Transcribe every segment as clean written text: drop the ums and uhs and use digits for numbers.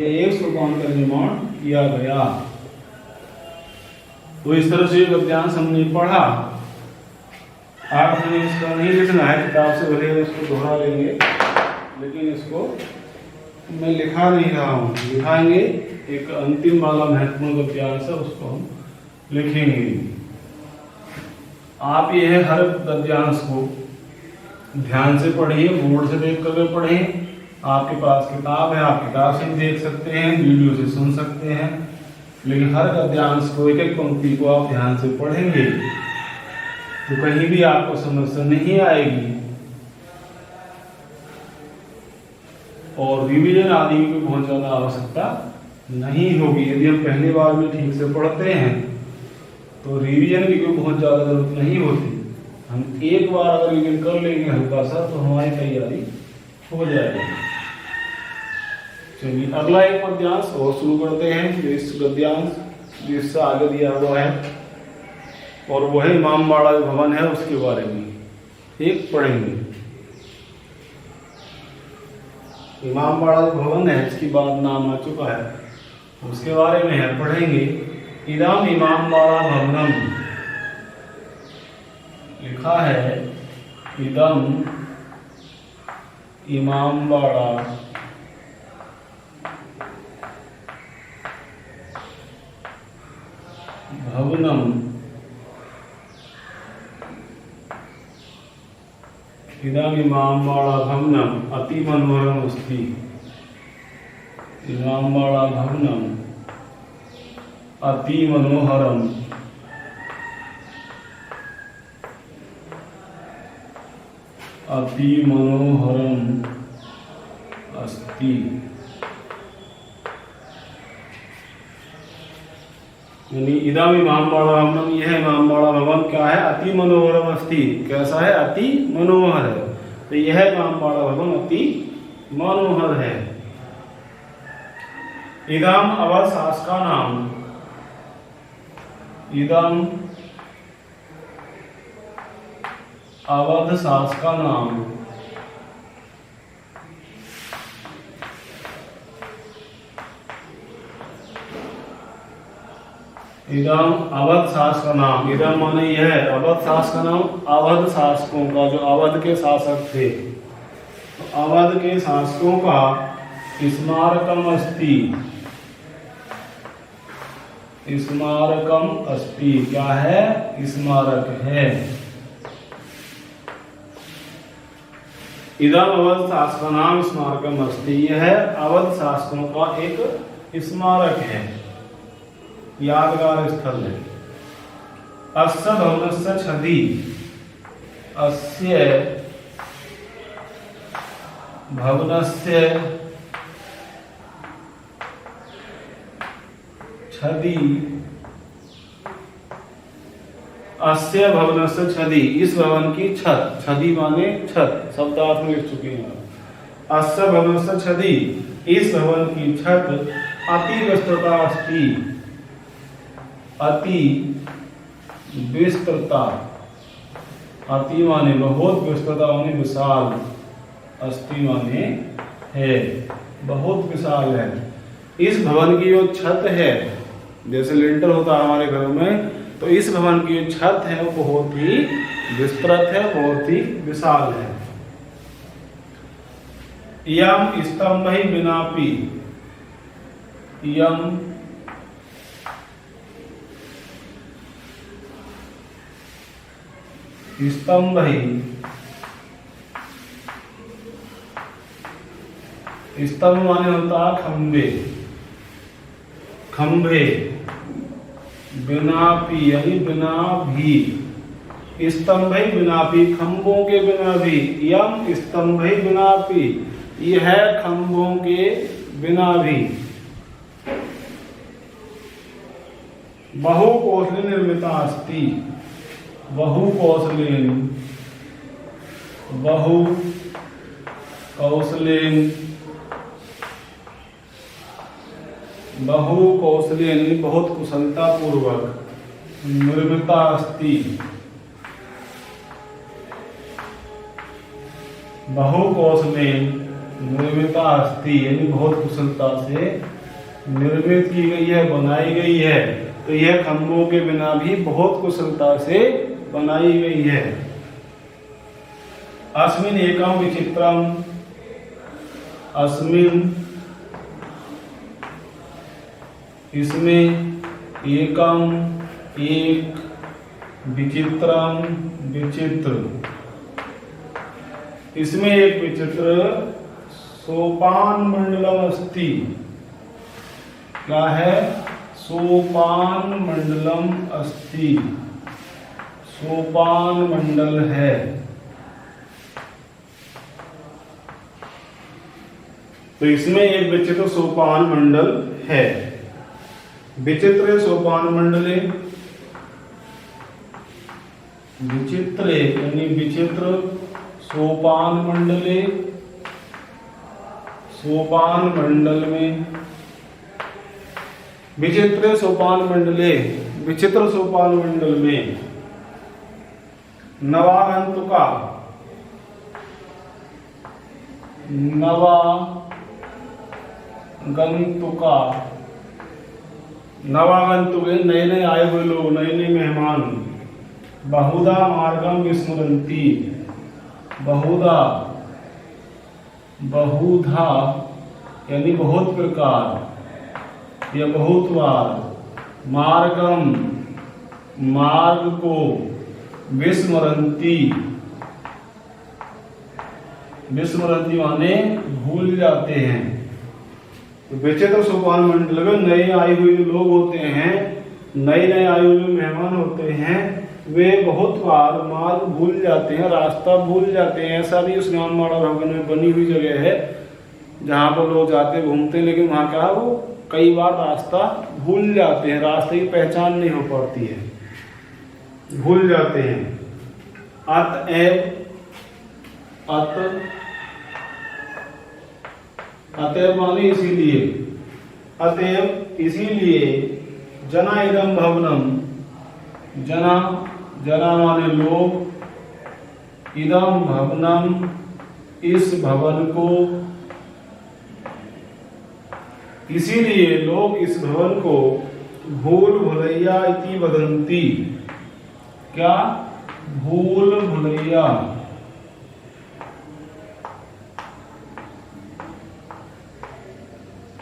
एक सोपान का निर्माण किया गया। तो इस तरह से गद्यांश हमने पढ़ा। आप हमें इसका नहीं लिखना है किताब से, भले इसको दोहरा लेंगे, लेकिन इसको मैं लिखा नहीं रहा हूँ, लिखाएंगे। एक अंतिम वाला महत्वपूर्ण गद्यांश है, उसको हम लिखेंगे। आप यह हर गद्यांश को ध्यान से पढ़िए, बोर्ड से देख कर पढ़ें। आपके पास किताब है, आप किताब से देख सकते हैं, वीडियो से सुन सकते हैं, लेकिन हर गद्यांश को, एक एक पंक्ति को आप ध्यान से पढ़ेंगे तो कहीं भी आपको समस्या नहीं आएगी। और रिवीजन आदि की बहुत ज्यादा आवश्यकता नहीं होगी। यदि हम पहली बार में ठीक से पढ़ते हैं तो रिवीजन की कोई बहुत ज्यादा जरूरत नहीं होती। हम एक बार अगर रिवीजन कर लेंगे हल्का सा तो हमारी तैयारी हो जाएगी। चलिए अगला एक गद्यांश और शुरू करते हैं। इस गद्यांश जिससे आगे दिया हुआ है और वह इमामबाड़ा जो भवन है उसके बारे में एक पढ़ेंगे। इमामबाड़ा जो भवन है इसकी बात नाम आ चुका है, उसके बारे में है पढ़ेंगे। इदम इमामबाड़ा भवनम लिखा है, इदम इमामबाड़ा भवनम, इदम इमामबाड़ा भवनम अति मनोहरम अस्ति। इमामबाड़ा भवनम अति मनोहरम अति मनोहरम अस्ति। यानी इदम इमामबाड़ा भवनम, यह इमामबाड़ा भवन क्या है? अति मनोहरम अस्ति। कैसा है? अति मनोहर है। तो यह इमामबाड़ा भवन अति मनोहर है। इदम अवध शासका नाम, इदम अवध शासका नाम, इदम अवध शासक का नाम। इदम माने यह, अवध शासक का नाम अवध शासकों का, जो अवध के शासक थे, तो अवध के शासकों का स्मारकम अस्ति। स्मारकम अस्ति क्या है? स्मारक है। इदम अवध शासक का नाम स्मारकम अस्ति, यह अवध शासकों का एक स्मारक है, यादगार स्थल है। अस्य भवनस्य छदि, अस्य भवनस्य छदि, अस्य भवनस्य छदि, इस भवन की छत, छदि माने छत, शब्दार्थ में लिख चुके हैं। अस्य भवनस्य छदि, इस भवन की छत अति विस्तृता अस्ति, अति विस्तृता, अति माने बहुत, विस्तृता माने विशाल, अस्ति माने है, बहुत विशाल है। इस भवन की जो छत है, जैसे लिंटर होता है हमारे घर में, तो इस भवन की जो छत है वो बहुत ही विस्तृत है, बहुत ही विशाल है। यम स्तंभै विनापि, यम स्तंभै, स्तंभ माने होता है खंबे, खंबे, विनापि यानी बिना भी, स्तंभै विनापि, खंभों के बिना भी। यम स्तंभै विनापि, यह खंभों के बिना भी। बहुकौशल निर्मिता अस्ति, बहुकौशलेन, बहुकौशलेन, बहुकौशलेन बहुत कुशलता पूर्वक, निर्मिता अस्ति, बहुकौशलेन निर्मिता अस्ति, यानी बहुत कुशलता से निर्मित की गई है, बनाई गई है। तो यह खंभों के बिना भी बहुत कुशलता से बनाई गई है। अस्मिन् एकम विचित्रम, अस्मिन् इसमें, एकम एक, विचित्रम विचित्र, इसमें एक विचित्र सोपान मंडलम अस्ति। क्या है? सोपान मंडलम अस्ति, सोपान मंडल है। तो इसमें एक विचित्र सोपान मंडल है। विचित्र सोपान मंडले, विचित्र यानी विचित्र सोपान मंडले, सोपान मंडल में, विचित्र सोपान मंडले, विचित्र सोपान मंडल में नवागंतुका, नवागंतुक नए नए आए हुए लोग, नए नए मेहमान। बहुधा मार्गम विस्मरन्ति, बहुधा यानी बहुत प्रकार या बहुत बार, मार्गम मार्ग को, विस्मरन्ति माने भूल जाते हैं। विचित्र सोपान मंडल में नए आए हुए जो लोग होते हैं, नए नए आए हुए मेहमान होते हैं, वे बहुत बार मार्ग भूल जाते हैं, रास्ता भूल जाते हैं। ऐसा भी उस ज्ञानमाणा भवन में बनी हुई जगह है जहाँ पर लोग जाते घूमते हैं, लेकिन वहाँ क्या है, वो कई बार रास्ता भूल जाते हैं, रास्ते की पहचान नहीं हो पाती है, भूल जाते हैं। अतएव माने इसीलिए, अतएव इसीलिए जना इदम भवनम, जना माने लोग, इदम भवनम इस भवन को, इसीलिए लोग इस भवन को भूल भुलैया इति वदन्ति। क्या? भूल भुलैया,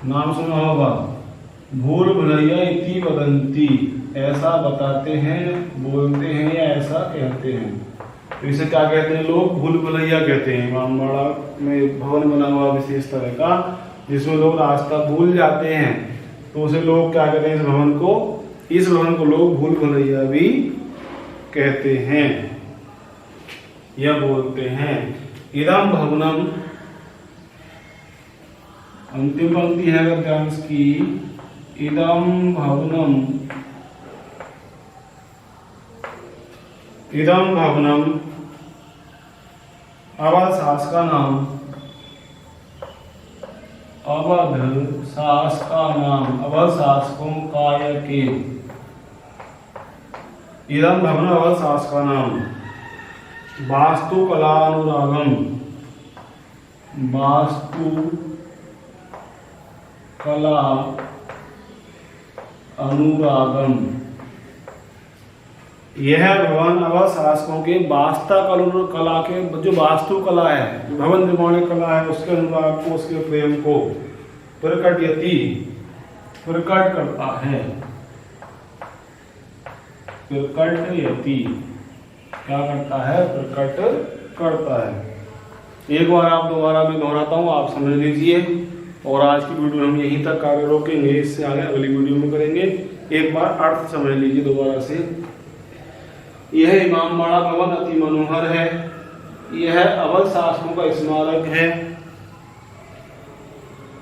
नाम सुना होगा, भूल भुलैया इति वदन्ति, ऐसा बताते हैं, बोलते हैं या ऐसा कहते हैं। तो इसे क्या कहते हैं लोग? भूल भुलैया कहते हैं। इमामबाड़ा में भवन बना हुआ विशेष तरह का, जिसमें लोग रास्ता भूल जाते हैं, तो उसे लोग क्या कहते हैं? इस भवन को लोग भूल भुलैया भी कहते हैं या बोलते हैं। इदम भवनम, अंतिम पंक्ति है गद्यांश की, इदम भवनम, इदम भवनम अवध सास का नाम, अवध सास का नाम, अवध शासकों काय के, इदम भवन अवध सास का नाम। वास्तुकला अनुरागम, वास्तु कला अनुरागम, यह भवन अवध शासकों के वास्तु कला के, जो वास्तु कला है, जो भवन निर्माण कला है, उसके अनुराग को, उसके प्रेम को प्रकटयति, प्रकट करता है। प्रकटयति क्या करता है? प्रकट करता है। एक बार आप दोबारा मैं दोहराता हूँ, आप समझ लीजिए। और आज की वीडियो हम यहीं तक कार्य रोकेंगे, इससे आगे अगली वीडियो में करेंगे। एक बार अर्थ समझ लीजिए दोबारा से। यह इमामबाड़ा भवन अति मनोहर है, यह अवध शासकों का स्मारक है।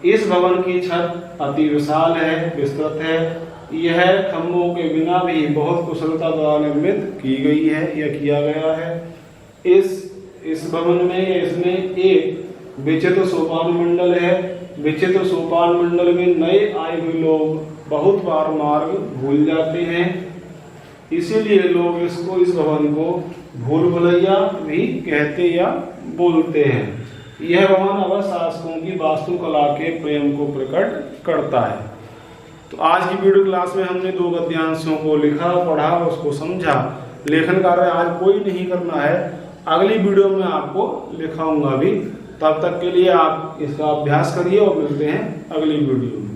इस भवन की छत अति विशाल है, विस्तृत है। यह खंभों के बिना भी बहुत कुशलता द्वारा निर्मित की गई है या किया गया है। इस भवन में, इसमें एक विचित्र सोपान मंडल है। विचित्र सोपान मंडल में नए आए हुए लोग बहुत बार मार्ग भूल जाते हैं, इसीलिए लोग इस भवन को भूल भुलैया भी कहते या बोलते हैं। यह भवन अब शासकों की वास्तुकला के प्रेम को प्रकट करता है। तो आज की वीडियो क्लास में हमने 2 गद्यांशों को लिखा, पढ़ा, उसको समझा। लेखन कार्य आज कोई नहीं करना है, अगली वीडियो में आपको लिखाऊंगा भी। तब तक के लिए आप इसका अभ्यास करिए और मिलते हैं अगली वीडियो में।